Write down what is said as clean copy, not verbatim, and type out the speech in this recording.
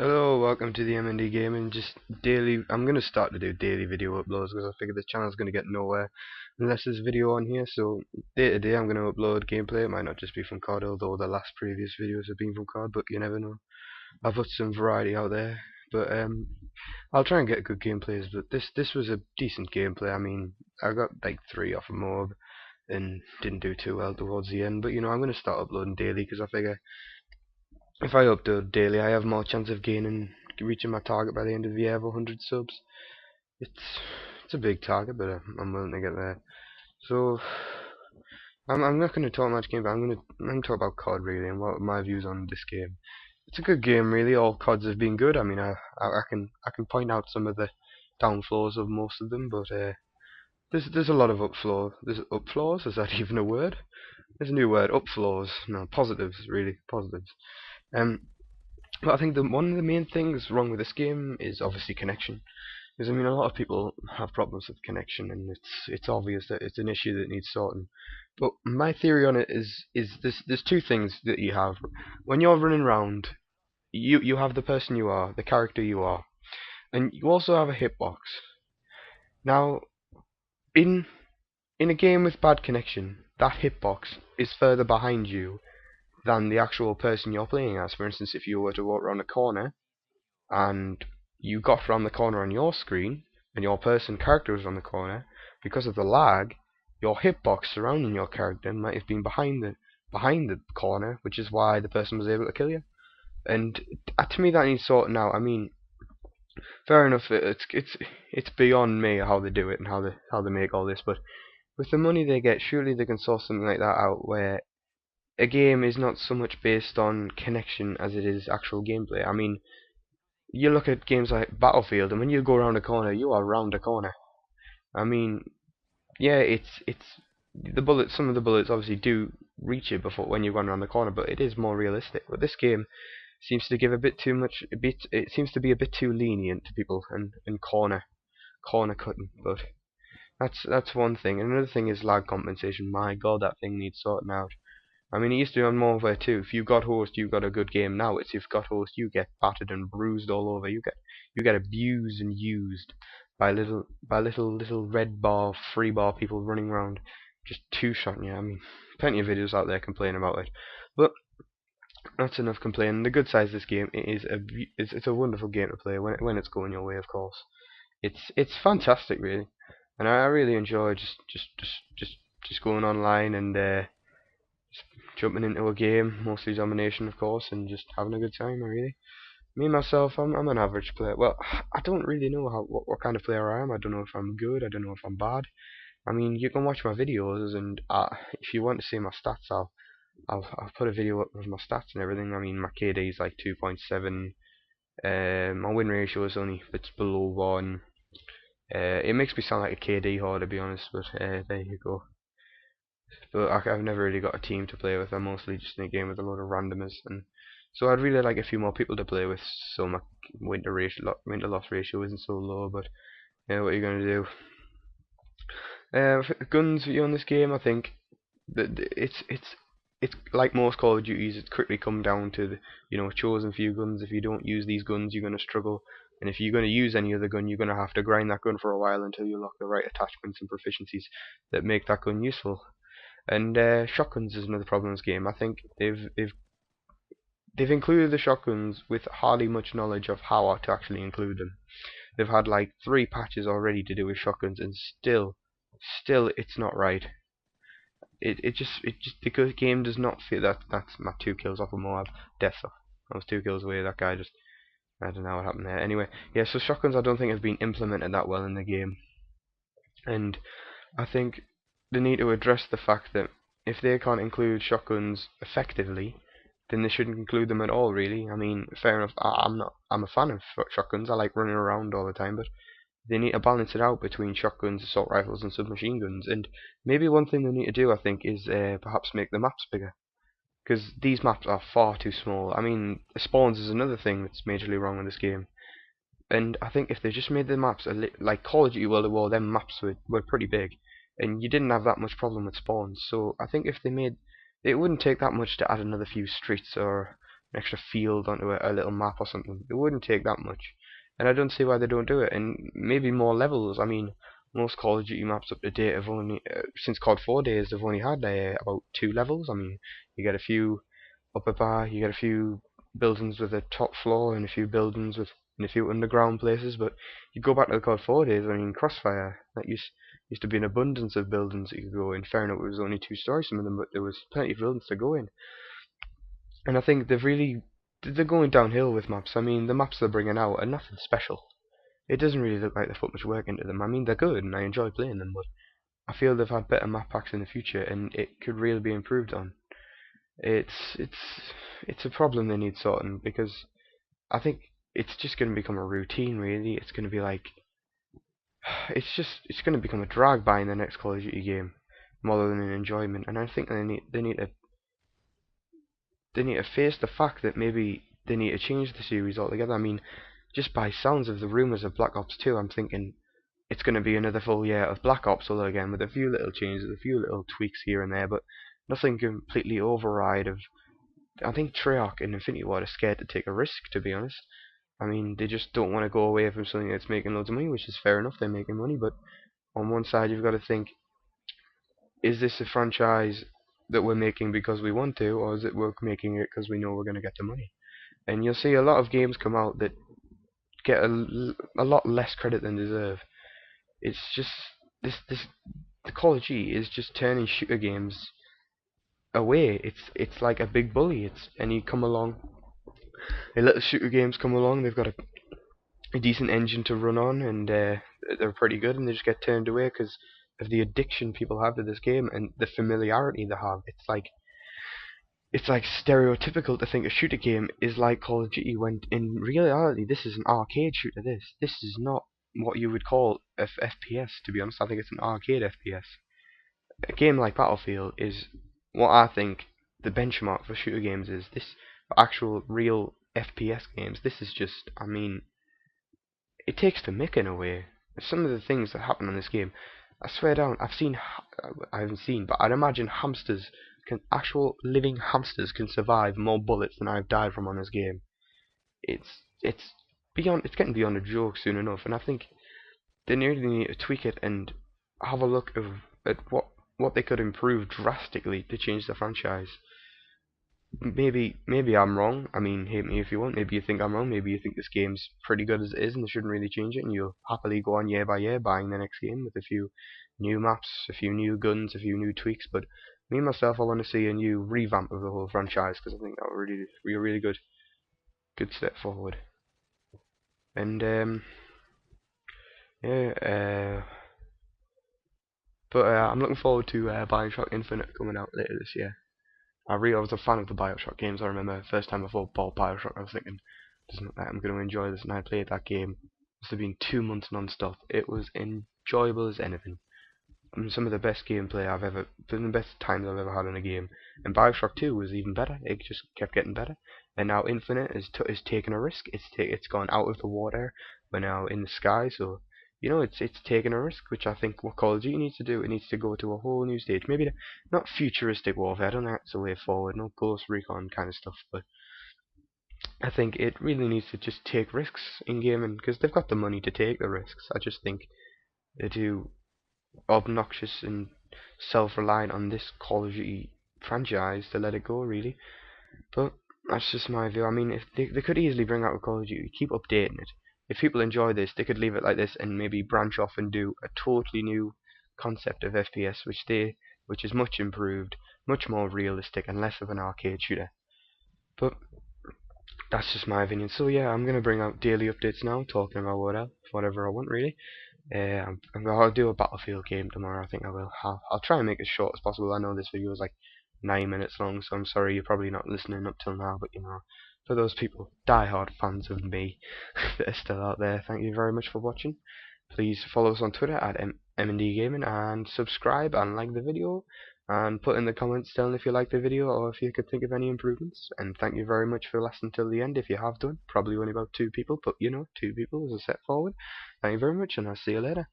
Hello, welcome to the MD Gaming. Just daily. I'm gonna start to do daily video uploads because I figure the channel's gonna get nowhere unless there's video on here. So day to day, I'm gonna upload gameplay. It might not just be from COD, although the last previous videos have been from COD, but you never know. I'll put some variety out there, but I'll try and get good gameplays. But this was a decent gameplay. I mean, I got like 3 off a mob and didn't do too well towards the end. But you know, I'm gonna start uploading daily because I figure if I upload daily, I have more chance of reaching my target by the end of the year of 100 subs. It's it's a big target, but I'm willing to get there. So I'm not going to talk much game, but I'm going to talk about COD really and what my views on this game. It's a good game really. All CODs have been good. I mean, I can point out some of the downflaws of most of them, but there's a lot of upflaws. There's upflaws. Is that even a word? There's a new word. Upflaws. No, positives really. Positives. Um, But I think one of the main things wrong with this game is obviously connection. Because I mean, a lot of people have problems with connection, and it's obvious that it's an issue that needs sorting. But my theory on it is there's two things that you have when you're running around. You have the person you are, the character you are, and you also have a hitbox. Now, in in a game with bad connection, that hitbox is further behind you than the actual person you're playing as. For instance, if you were to walk around a corner and you got around the corner on your screen, and your person character was on the corner, because of the lag, your hitbox surrounding your character might have been behind the corner, which is why the person was able to kill you. And to me, that needs sorting out. I mean, fair enough. It's beyond me how they do it and how they make all this, but with the money they get, surely they can sort something like that out where a game is not so much based on connection as it is actual gameplay. I mean, you look at games like Battlefield, and when you go around a corner, you are round a corner. I mean, yeah, it's the bullets. Some of the bullets obviously do reach you before when you've gone around the corner, but it is more realistic. But this game seems to give a bit too much. It seems to be a bit too lenient to people and corner cutting. But that's one thing. And another thing is lag compensation. My God, that thing needs sorting out. I mean, it used to be on Modern Warfare 2. If you got host, you got a good game. Now it's if you got host, you get battered and bruised all over. You get abused and used by little red bar, free bar people running around, just two-shotting you. I mean, plenty of videos out there complaining about it. But that's enough complaining. The good side of this game it's a wonderful game to play when it's going your way, of course. It's fantastic, really, and I really enjoy just going online and jumping into a game, mostly domination of course, and just having a good time. Really, me myself, I'm an average player. Well, I don't really know what kind of player I am. I don't know if I'm good. I don't know if I'm bad. I mean, you can watch my videos, and if you want to see my stats, I'll put a video up with my stats and everything. I mean, my KD is like 2.7. My win ratio is only it's below 1. It makes me sound like a KD whore, to be honest, but there you go. But I've never really got a team to play with. I'm mostly just in a game with a load of randomers, and so I'd really like a few more people to play with, so my winter loss ratio isn't so low. But what are you gonna do? For guns on this game, I think that it's like most Call of Duties. It's quickly come down to the chosen few guns. If you don't use these guns, you're gonna struggle. And if you're going to use any other gun, you're going to have to grind that gun for a while until you lock the right attachments and proficiencies that make that gun useful. And shotguns is another problem in this game. I think they've included the shotguns with hardly much knowledge of how to actually include them. They've had like 3 patches already to do with shotguns, and still it's not right. The game does not fit that. That's my 2 kills off of Moab. Death off. I was 2 kills away. That guy just, I don't know what happened there. Anyway, yeah. So shotguns I don't think have been implemented that well in the game, and I think they need to address the fact that if they can't include shotguns effectively, then they shouldn't include them at all. Really, I mean, fair enough. I'm a fan of shotguns. I like running around all the time, but they need to balance it out between shotguns, assault rifles, and submachine guns. And maybe one thing they need to do, I think, is perhaps make the maps bigger, because these maps are far too small. I mean, spawns is another thing that's majorly wrong in this game. And I think if they just made the maps like Call of Duty World at War, them maps were pretty big, and you didn't have that much problem with spawns. So I think if they made, it wouldn't take that much to add another few streets or an extra field onto a little map or something. It wouldn't take that much, and I don't see why they don't do it. And maybe more levels. I mean, most Call of Duty maps up to date have only since COD 4 days they've only had about 2 levels. I mean, you get a few upper bar, you get a few buildings with a top floor and a few buildings with and a few underground places. But you go back to the COD 4 days. I mean, Crossfire that used to be an abundance of buildings that you could go in. Fair enough, it was only 2 stories some of them, but there was plenty of buildings to go in. And I think they're going downhill with maps. I mean, the maps they're bringing out are nothing special. It doesn't really look like they put much work into them. I mean, they're good and I enjoy playing them, but I feel they've had better map packs in the future and it could really be improved on. It's a problem they need sorting, because I think it's just going to become a routine. Really, it's going to be like it's going to become a drag buying the next Call of Duty game more than an enjoyment. And I think they need to face the fact that maybe they need to change the series altogether. I mean, just by sounds of the rumours of Black Ops 2, I'm thinking it's going to be another full year of Black Ops all again, with a few little changes, a few little tweaks here and there, but nothing completely override of. I think Treyarch and Infinity Ward are scared to take a risk, to be honest. I mean, they just don't want to go away from something that's making loads of money, which is fair enough, they're making money, but on one side you've got to think, is this a franchise that we're making because we want to, or is it we're making it because we know we're going to get the money? And you'll see a lot of games come out that get a lot less credit than deserve. It's just this the Call of Duty is just turning shooter games away. It's like a big bully. It's and you come along, a little shooter games come along. They've got a decent engine to run on, and they're pretty good, and they just get turned away because of the addiction people have to this game and the familiarity they have. It's like stereotypical to think a shooter game is like Call of Duty, when in reality this is an arcade shooter. This is not what you would call a FPS. To be honest, I think it's an arcade FPS. A game like Battlefield is what I think the benchmark for shooter games is. This for actual real FPS games. This is just, I mean, it takes the mick in a way. Some of the things that happen in this game, I swear down, I haven't seen, but I'd imagine actual living hamsters can survive more bullets than I've died from on this game. It's it's getting beyond a joke soon enough, and I think they really need to tweak it and have a look at what they could improve drastically to change the franchise. Maybe I'm wrong. I mean, hate me if you want. Maybe you think I'm wrong. Maybe you think this game's pretty good as it is and they shouldn't really change it, and you'll happily go on year by year buying the next game with a few new maps, a few new guns, a few new tweaks. But me myself, I want to see a new revamp of the whole franchise, because I think that would really be a really good step forward. And yeah, but I'm looking forward to Bioshock Infinite coming out later this year. I was a fan of the Bioshock games. I remember the first time I bought Bioshock, I was thinking, doesn't look like I'm going to enjoy this, and I played that game. Must have been 2 months non-stop. It was enjoyable as anything. I mean, some of the best gameplay I've ever, the best times I've ever had in a game. And Bioshock 2 was even better. It just kept getting better. And now Infinite is taking a risk. It's gone out of the water. We're now in the sky. So you know, it's taking a risk, which I think what Call of Duty needs to do. It needs to go to a whole new stage. Maybe not futuristic warfare. I don't think that's the way forward. No Ghost Recon kind of stuff. But I think it really needs to just take risks in gaming, because they've got the money to take the risks. I just think they're too obnoxious and self-reliant on this Call of Duty franchise to let it go, really. But that's just my view. I mean, if they could easily bring out a Call of Duty, keep updating it. If people enjoy this, they could leave it like this and maybe branch off and do a totally new concept of FPS, which is much improved, much more realistic, and less of an arcade shooter. But that's just my opinion. So yeah, I'm gonna bring out daily updates now, talking about whatever I want, really. I'll do a Battlefield game tomorrow. I think I will. I'll try and make it as short as possible. I know this video is like 9 minutes long, so I'm sorry you're probably not listening up till now. But you know, for those people, die-hard fans of me that are still out there, thank you very much for watching. Please follow us on Twitter at MD Gaming, and subscribe and like the video, and put in the comments telling if you like the video or if you could think of any improvements. And thank you very much for lasting till the end. If you have done, probably only about 2 people, but you know, 2 people is a step forward. Thank you very much, and I'll see you later.